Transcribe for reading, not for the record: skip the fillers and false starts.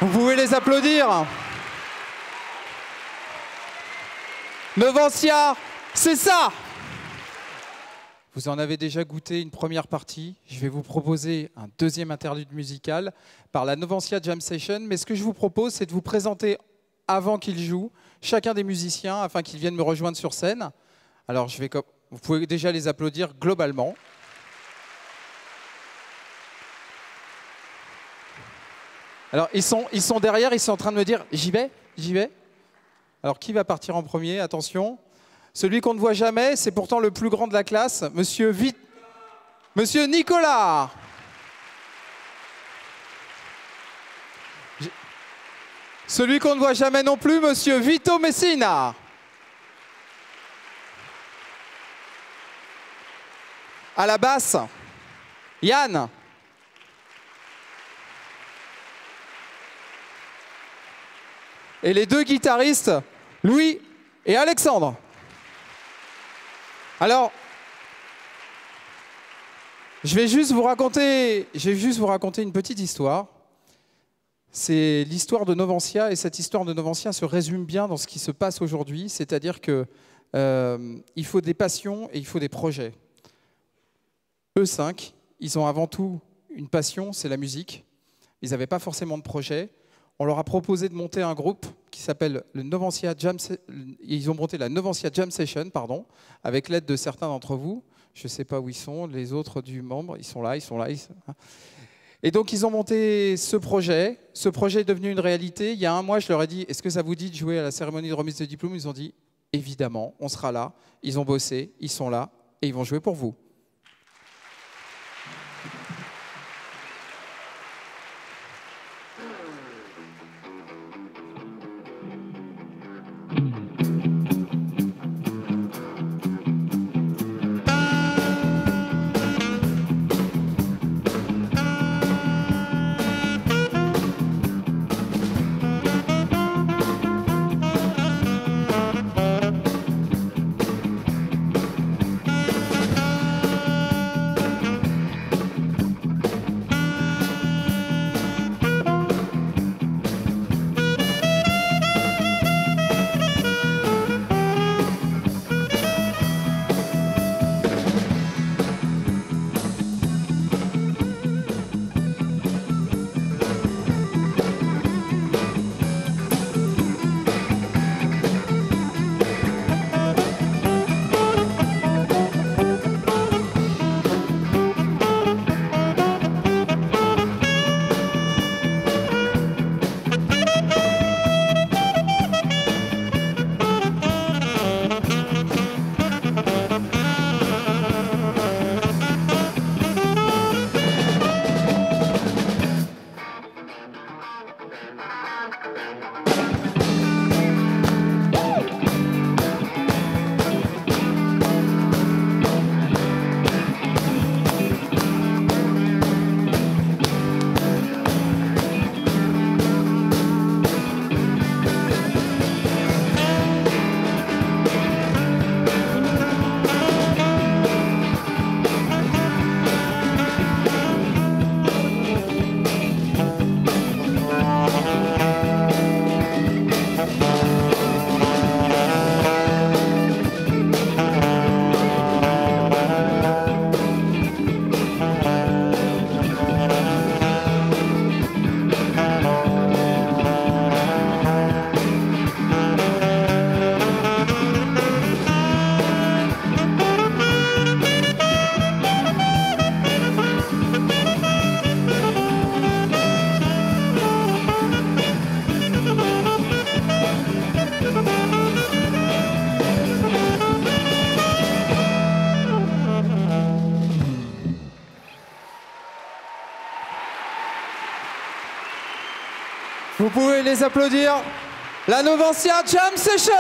Vous pouvez les applaudir. Novancia, c'est ça. Vous en avez déjà goûté une première partie. Je vais vous proposer un deuxième interlude musical par la Novancia Jam Session. Mais ce que je vous propose, c'est de vous présenter, avant qu'ils jouent, chacun des musiciens, afin qu'ils viennent me rejoindre sur scène. Alors, vous pouvez déjà les applaudir globalement. Alors, ils sont derrière, ils sont en train de me dire « J'y vais, j'y vais ». Alors, qui va partir en premier? Attention. Celui qu'on ne voit jamais, c'est pourtant le plus grand de la classe, Monsieur Nicolas. Celui qu'on ne voit jamais non plus, Monsieur Vito Messina. À la basse, Yann. Et les deux guitaristes, Louis et Alexandre. Alors, je vais juste vous raconter une petite histoire. C'est l'histoire de Novancia, et cette histoire de Novancia se résume bien dans ce qui se passe aujourd'hui, c'est-à-dire qu'il faut des passions et il faut des projets. Eux 5, ils ont avant tout une passion, c'est la musique. Ils n'avaient pas forcément de projet. On leur a proposé de monter un groupe qui s'appelle le Novancia Jam. Ils ont monté la Novancia Jam Session, pardon, avec l'aide de certains d'entre vous. Je ne sais pas où ils sont, les autres du membre, ils sont là. Et donc ils ont monté ce projet. Ce projet est devenu une réalité. Il y a un mois, je leur ai dit, est-ce que ça vous dit de jouer à la cérémonie de remise de diplôme? Ils ont dit, évidemment, on sera là. Ils ont bossé, ils sont là et ils vont jouer pour vous. Vous pouvez les applaudir. La Novancia Jam Session.